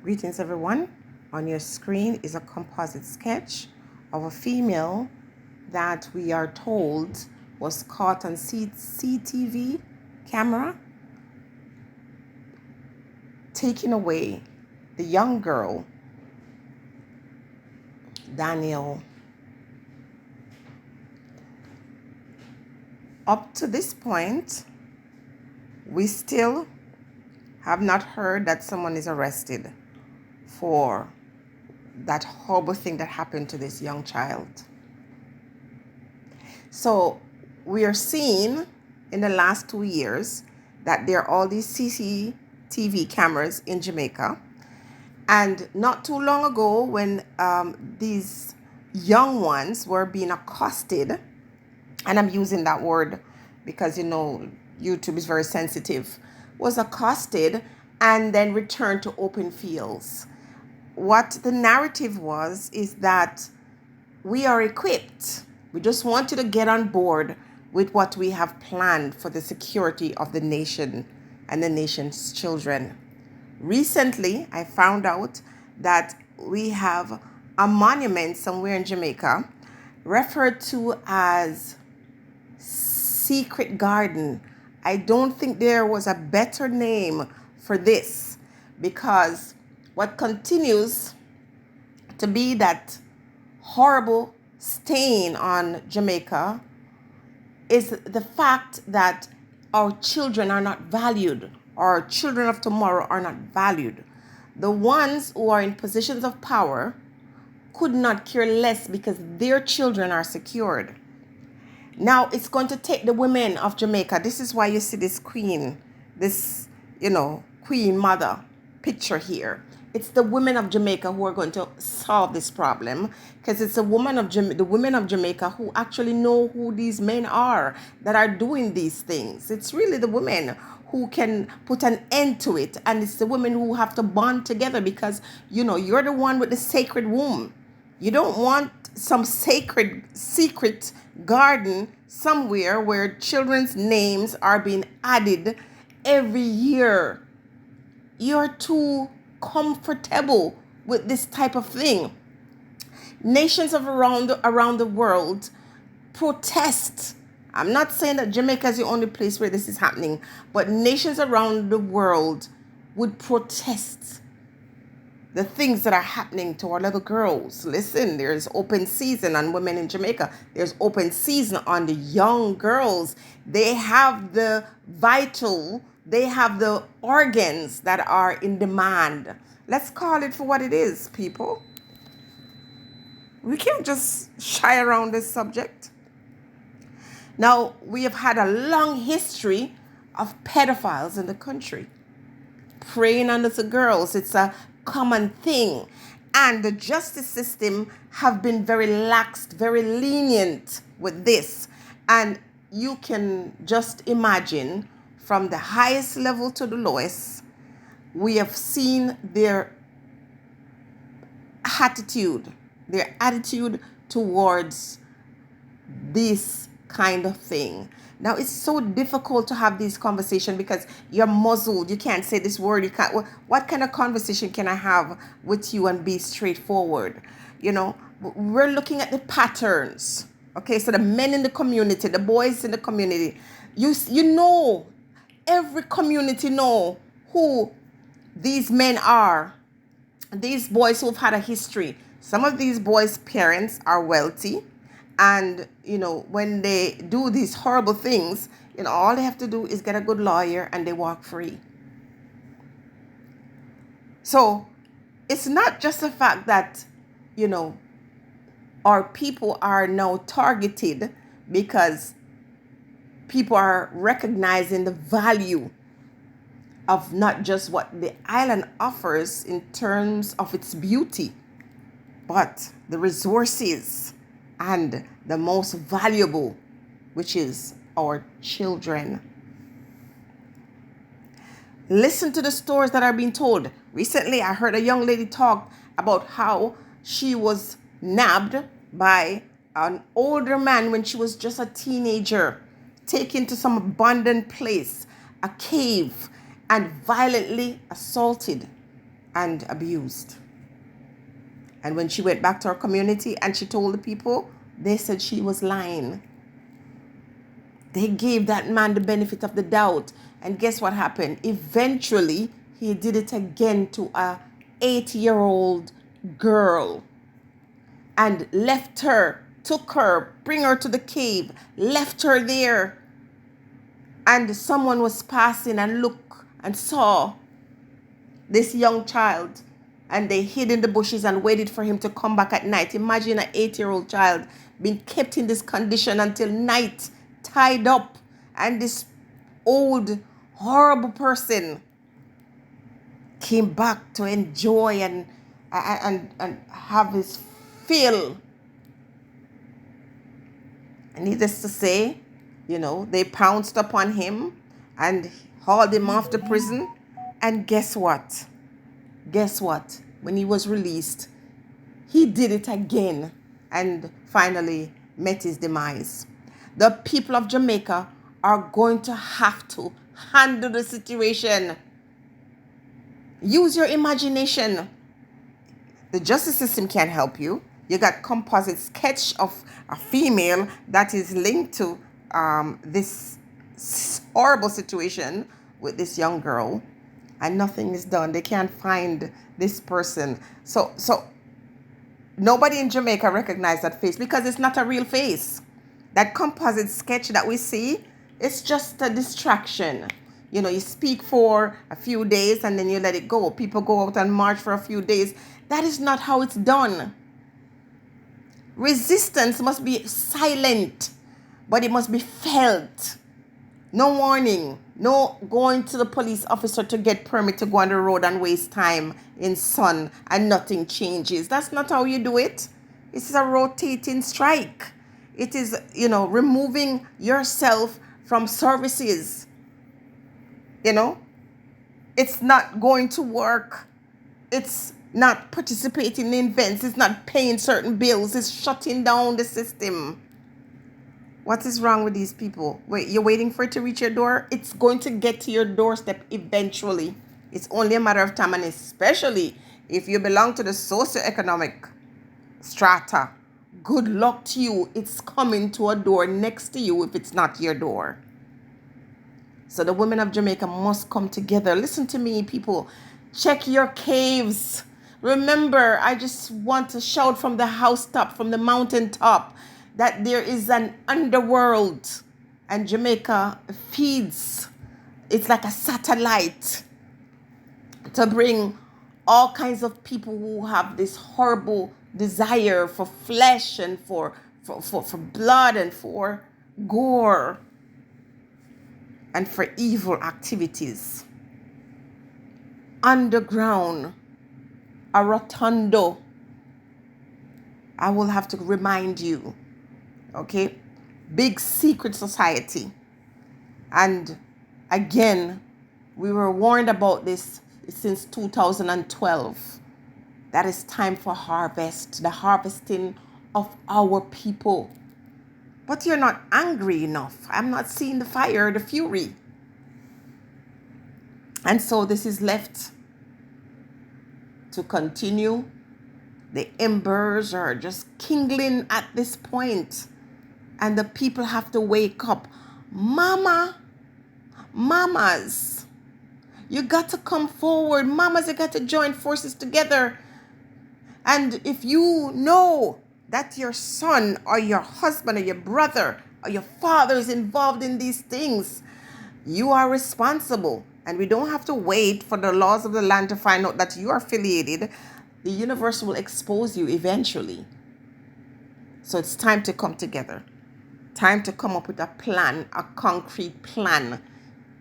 Greetings everyone. On your screen is a composite sketch of a female that we are told was caught on CCTV camera taking away the young girl, Daniel. Up to this point, we still have not heard that someone is arrested for that horrible thing that happened to this young child. So we are seeing in the last 2 years that there are all these CCTV cameras in Jamaica. And not too long ago, when these young ones were being accosted, and I'm using that word because, YouTube is very sensitive, was accosted and then returned to open fields. What the narrative was is that we are equipped. We just want you to get on board with what we have planned for the security of the nation and the nation's children. Recently, I found out that we have a monument somewhere in Jamaica referred to as Secret Garden. I don't think there was a better name for this, because what continues to be that horrible stain on Jamaica is the fact that our children are not valued. Our children of tomorrow are not valued. The ones who are in positions of power could not care less because their children are secured. Now it's going to take the women of Jamaica. This is why you see this queen, this, queen mother picture here. It's the women of Jamaica who are going to solve this problem, because it's the women of Jamaica who actually know who these men are that are doing these things. It's really the women who can put an end to it, and it's the women who have to bond together, because you're the one with the sacred womb. You don't want some sacred secret garden somewhere where children's names are being added every year. You're too comfortable with this type of thing. Nations around the world protest. I'm not saying that Jamaica is the only place where this is happening, but nations around the world would protest the things that are happening to our little girls. Listen, there's open season on women in Jamaica. There's open season on the young girls. They have the organs that are in demand. Let's call it for what it is, people. We can't just shy around this subject. Now, we have had a long history of pedophiles in the country. Preying on the girls, it's a common thing. And the justice system have been very lax, very lenient with this. And you can just imagine, from the highest level to the lowest, we have seen their attitude towards this kind of thing. Now, it's so difficult to have these conversations because you're muzzled. You can't say this word. You can't. What kind of conversation can I have with you and be straightforward? We're looking at the patterns. Okay, so the men in the community, the boys in the community, every community know who these men are. These boys who've had a history. Some of these boys' parents are wealthy. And, when they do these horrible things, all they have to do is get a good lawyer and they walk free. So it's not just the fact that, our people are now targeted because people are recognizing the value of not just what the island offers in terms of its beauty, but the resources and the most valuable, which is our children. Listen to the stories that are being told. Recently, I heard a young lady talk about how she was nabbed by an older man when she was just a teenager, taken to some abandoned place, a cave, and violently assaulted. and abused. And when she went back to her community and she told the people, they said she was lying. They gave that man the benefit of the doubt. And guess what happened? Eventually, he did it again to a 8-year-old girl and left her, took her, bring her to the cave, left her there. And someone was passing and looked and saw this young child, and they hid in the bushes and waited for him to come back at night. Imagine an 8-year-old child being kept in this condition until night, tied up, and this old horrible person came back to enjoy and have his fill. And needless to say, they pounced upon him and hauled him off to prison. And guess what? When he was released, he did it again and finally met his demise. The people of Jamaica are going to have to handle the situation. Use your imagination. The justice system can't help you. You got composite sketch of a female that is linked to this horrible situation with this young girl, and nothing is done. They can't find this person. So nobody in Jamaica recognized that face because it's not a real face. That composite sketch that we see, it's just a distraction. You speak for a few days and then you let it go. People go out and march for a few days. That is not how it's done. Resistance must be silent, but it must be felt. No warning, no going to the police officer to get permit to go on the road and waste time in sun and nothing changes. That's not how you do it. This is a rotating strike. It is, removing yourself from services. It's not going to work. It's not participating in events. It's not paying certain bills. It's shutting down the system. What is wrong with these people? Wait, you're waiting for it to reach your door? It's going to get to your doorstep eventually. It's only a matter of time, and especially if you belong to the socioeconomic strata, good luck to you. It's coming to a door next to you if it's not your door. So the women of Jamaica must come together. Listen to me, people. Check your caves. Remember, I just want to shout from the housetop, from the mountaintop, that there is an underworld, and Jamaica feeds. It's like a satellite to bring all kinds of people who have this horrible desire for flesh and for blood and for gore and for evil activities. Underground, a rotundo. I will have to remind you, okay? Big secret society. And again, we were warned about this since 2012. That is time for harvest, the harvesting of our people. But you're not angry enough. I'm not seeing the fire, the fury. And so this is left to continue. The embers are just kindling at this point. And the people have to wake up. Mamas, you got to come forward. Mamas, you got to join forces together. And if you know that your son or your husband or your brother or your father is involved in these things, you are responsible. And we don't have to wait for the laws of the land to find out that you are affiliated. The universe will expose you eventually. So it's time to come together. Time to come up with a plan, a concrete plan.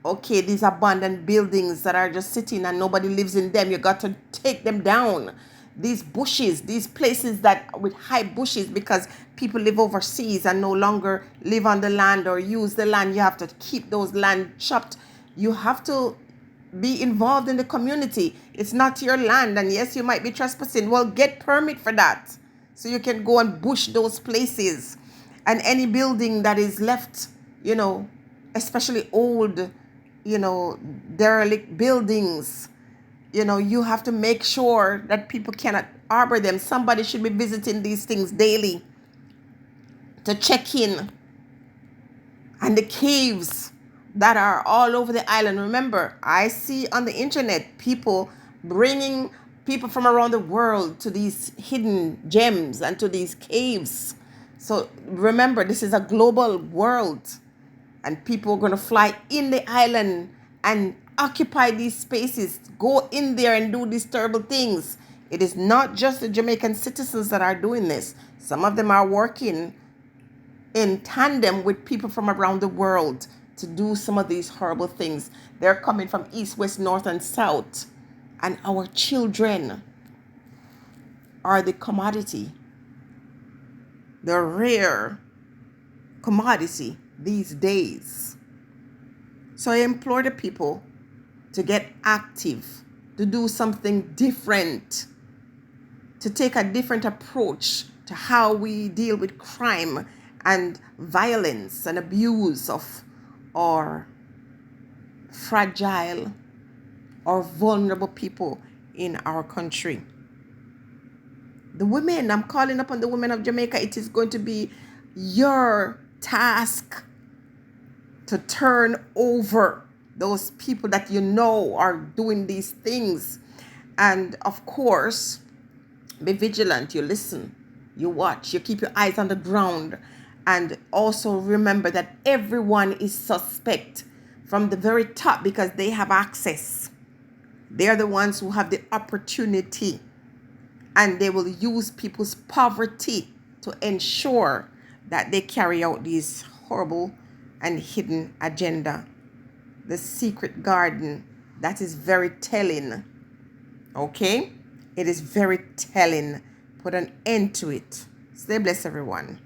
Okay, these abandoned buildings that are just sitting and nobody lives in them, you got to take them down. These bushes, these places that with high bushes, because people live overseas and no longer live on the land or use the land, you have to keep those land chopped. You have to be involved in the community. It's not your land, and yes, you might be trespassing. Well, get permit for that so you can go and bush those places. And any building that is left, especially old, derelict buildings, you have to make sure that people cannot harbor them. Somebody should be visiting these things daily to check in. And the caves that are all over the island. Remember, I see on the internet people bringing people from around the world to these hidden gems and to these caves. So remember, this is a global world, and people are going to fly in the island and occupy these spaces, go in there and do these terrible things. It is not just the Jamaican citizens that are doing this. Some of them are working in tandem with people from around the world to do some of these horrible things. They're coming from east, west, north, and south. And our children are the commodity, the rare commodity these days. So I implore the people to get active, to do something different, to take a different approach to how we deal with crime and violence and abuse of our fragile or vulnerable people in our country. The women, I'm calling upon the women of Jamaica. It is going to be your task to turn over those people that you know are doing these things. And of course, be vigilant. You listen, you watch, you keep your eyes on the ground. And also remember that everyone is suspect from the very top because they have access. They are the ones who have the opportunity, and they will use people's poverty to ensure that they carry out these horrible and hidden agenda. The secret garden, that is very telling. Okay? It is very telling. Put an end to it. Stay blessed, everyone.